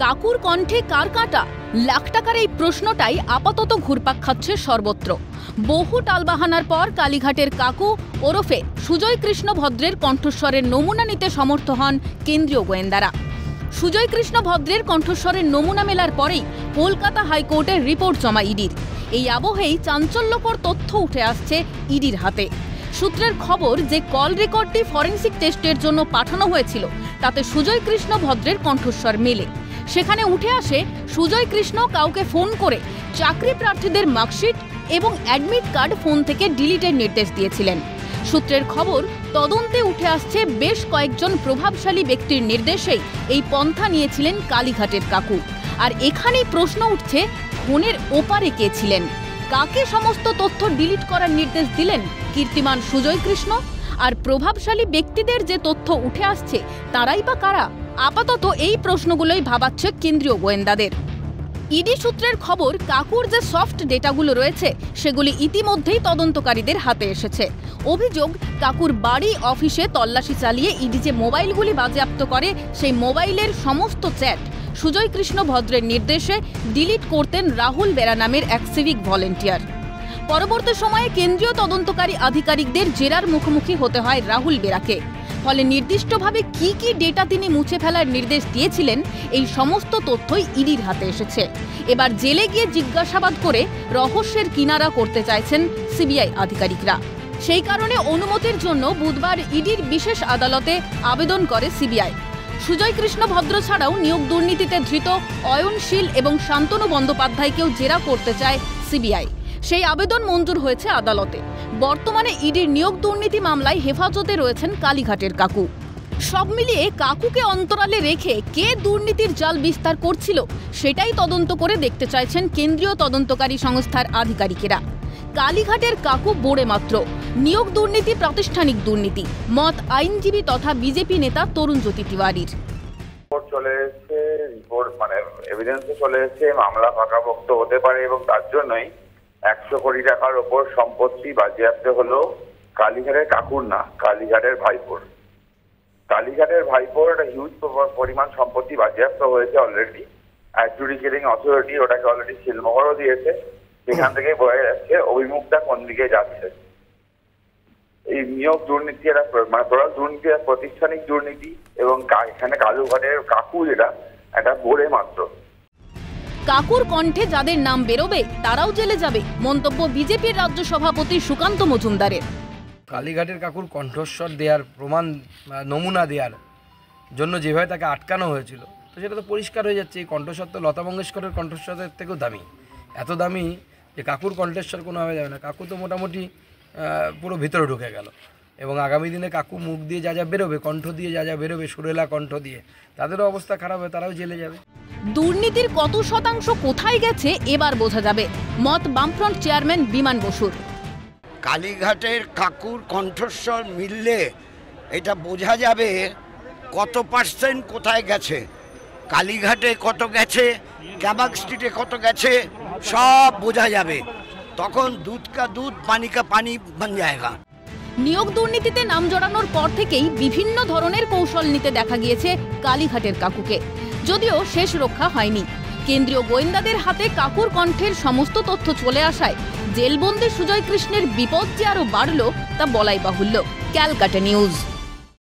কাকুর কণ্ঠে কার কাঁটা? লাখ টাকার এই প্রশ্নটাই আপাতত ঘুরপাক খাচ্ছে সর্বত্র। বহু টালবাহানার পর কালীঘাটের কাকু ওরফে সুজয় কৃষ্ণ ভদ্রের কণ্ঠস্বরের নমুনা নিতে সমর্থ হন কেন্দ্রীয় গোয়েন্দারা। সুজয় কৃষ্ণ ভদ্রের কণ্ঠস্বরের নমুনা মেলার পরেই কলকাতা হাইকোর্টের রিপোর্ট জমা ইডির। এই আবহেই চাঞ্চল্যকর তথ্য উঠে আসছে ইডির হাতে। সূত্রের খবর যে কল রেকর্ডটি ফরেনসিক টেস্টের জন্য পাঠানো হয়েছিল তাতে সুজয় কৃষ্ণ ভদ্রের কণ্ঠস্বর মেলে। সেখানে উঠে আসে সুজয় কৃষ্ণ কাউকে ফোন করে চাকরি প্রার্থীদের মার্কশিট এবং অ্যাডমিট কার্ড ফোন থেকে ডিলিটের নির্দেশ দিয়েছিলেন। সূত্রের খবর, তদন্তে উঠে আসছে বেশ কয়েকজন প্রভাবশালী ব্যক্তির নির্দেশেই এই পন্থা নিয়েছিলেন কালীঘাটের কাকু। আর এখানেই প্রশ্ন উঠছে, ফোনের ওপারে কে ছিলেন? কাকে সমস্ত তথ্য ডিলিট করার নির্দেশ দিলেন কীর্তিমান সুজয় কৃষ্ণ? আর প্রভাবশালী ব্যক্তিদের যে তথ্য উঠে আসছে তারাই বা কারা? আপাতত এই প্রশ্নগুলোই ভাবাচ্ছে কেন্দ্রীয় গোয়েন্দাদের। ইডি সূত্রের খবর, কাকুর যে সফট ডেটাগুলো রয়েছে সেগুলি ইতিমধ্যেই তদন্তকারীদের হাতে এসেছে। অভিযোগ, কাকুর বাড়ি অফিসে তল্লাশি চালিয়ে ইডি যে মোবাইলগুলি বাজেয়াপ্ত করে সেই মোবাইলের সমস্ত চ্যাট সুজয় কৃষ্ণ ভদ্রের নির্দেশে ডিলিট করতেন রাহুল বেরা নামের এক সিভিক ভলেন্টিয়ার। পরবর্তী সময়ে কেন্দ্রীয় তদন্তকারী আধিকারিকদের জেরার মুখোমুখি হতে হয় রাহুল বেরাকে। ফলে নির্দিষ্টভাবে কি কি ডেটা তিনি মুছে ফেলার নির্দেশ দিয়েছিলেন এই সমস্ত তথ্যই ইডির হাতে এসেছে। এবার জেলে গিয়ে জিজ্ঞাসাবাদ করে রহস্যের কিনারা করতে চাইছেন সিবিআই আধিকারিকরা। সেই কারণে অনুমতির জন্য বুধবার ইডির বিশেষ আদালতে আবেদন করে সিবিআই। সুজয় কৃষ্ণ ভদ্র ছাড়াও নিয়োগ দুর্নীতিতে ধৃত অয়নশীল এবং শান্তনু বন্দ্যোপাধ্যায়কেও জেরা করতে চায় সিবিআই। সেই আবেদন মঞ্জুর হয়েছে আদালতে। বর্তমানে ইডির নিয়োগ দুর্নীতি মামলায় হেফাজতে রয়েছেন কালীঘাটের কাকু। সব মিলিয়ে কাকুকে অন্তরালে রেখে কে দুর্নীতির জাল বিস্তার করছিল সেটাই তদন্ত করে দেখতে চাইছেন কেন্দ্রীয় তদন্তকারী সংস্থার আধিকারিকেরা। কালীঘাটের কাকু বোড়ে মাত্র, নিয়োগ দুর্নীতি প্রাতিষ্ঠানিক দুর্নীতি, মত আইনজীবী তথা বিজেপি নেতা তরুণজ্যোতি তিওয়ারির। চলে এসেছে রিপোর্ট, মানে এভিডেন্সে চলে এসেছে মামলা পাকাপোক্ত হতে পারে এবং তার জন্যই 100 কোটি টাকার ওপর সম্পত্তি বাজেয়াপ্ত হলো কালীঘাটের কাকুর না, কালীঘাটের ভাইপোর। কালীঘাটের ভাইপোর একটা হিউজ পরিমাণ সম্পত্তি বাজেয়াপ্ত হয়েছে অলরেডি। অ্যাডজুডিকেটিং অথরিটি ওটাকে অলরেডি সিলমোহরও দিয়েছে। সেখান থেকে বোঝা যাচ্ছে অভিমুখটা কোন দিকে যাচ্ছে। এই নিয়োগ দুর্নীতি মানে টোটাল দুর্নীতি, প্রাতিষ্ঠানিক দুর্নীতি এবং এখানে কালীঘাটের কাকু যেটা একটা বোড়ে মাত্র। কাকুর কণ্ঠে যাদের নাম বেরোবে তারাও জেলে যাবে, মন্তব্য বিজেপির রাজ্য সভাপতি সুকান্ত মজুমদারের। কালীঘাটের কাকুর কণ্ঠস্বর দেওয়ার প্রমাণ, নমুনা দেওয়ার জন্য যেভাবে তাকে আটকানো হয়েছিল, তো সেটা তো পরিষ্কার হয়ে যাচ্ছে এই কণ্ঠস্বর তো লতা মঙ্গেশকরের কণ্ঠস্বরের থেকেও দামি। এত দামি যে কাকুর কণ্ঠস্বর কোনোভাবে যাবে না। কাকু তো মোটামুটি পুরো ভিতরে ঢুকে গেল এবং আগামী দিনে কাকু মুখ দিয়ে যা যা বেরোবে, কণ্ঠ দিয়ে যা যা বেরোবে, সুরেলা কণ্ঠ দিয়ে, তাদেরও অবস্থা খারাপ হবে, তারাও জেলে যাবে। দুর্নীতির কত শতাংশ কোথায় গেছে এবার বোঝা যাবে, মত বামফ্রন্ট চেয়ারম্যান বিমান বসুর। কালীঘাটের কাকুর কণ্ঠস্বর মিললে এটা বোঝা যাবে কত পার্সেন্ট কোথায় গেছে। কালীঘাটে কত গেছে, ক্যাবাক স্ট্রিটে কত গেছে, সব বোঝা যাবে। তখন দুধ কা দুধ, পানি কা পানি বন যায়গা। নিয়োগ দুর্নীতিতে নাম জড়ানোর পর থেকেই বিভিন্ন ধরনের কৌশল নিতে দেখা গিয়েছে কালীঘাটের কাকুকে, যদিও শেষ রক্ষা হয়নি। কেন্দ্রীয় গোয়েন্দাদের হাতে কাকুর কণ্ঠের সমস্ত তথ্য চলে আসায় জেলবন্দি সুজয় কৃষ্ণের বিপদ যে আরও বাড়ল তা বলাই বাহুল্য। ক্যালকাটা নিউজ।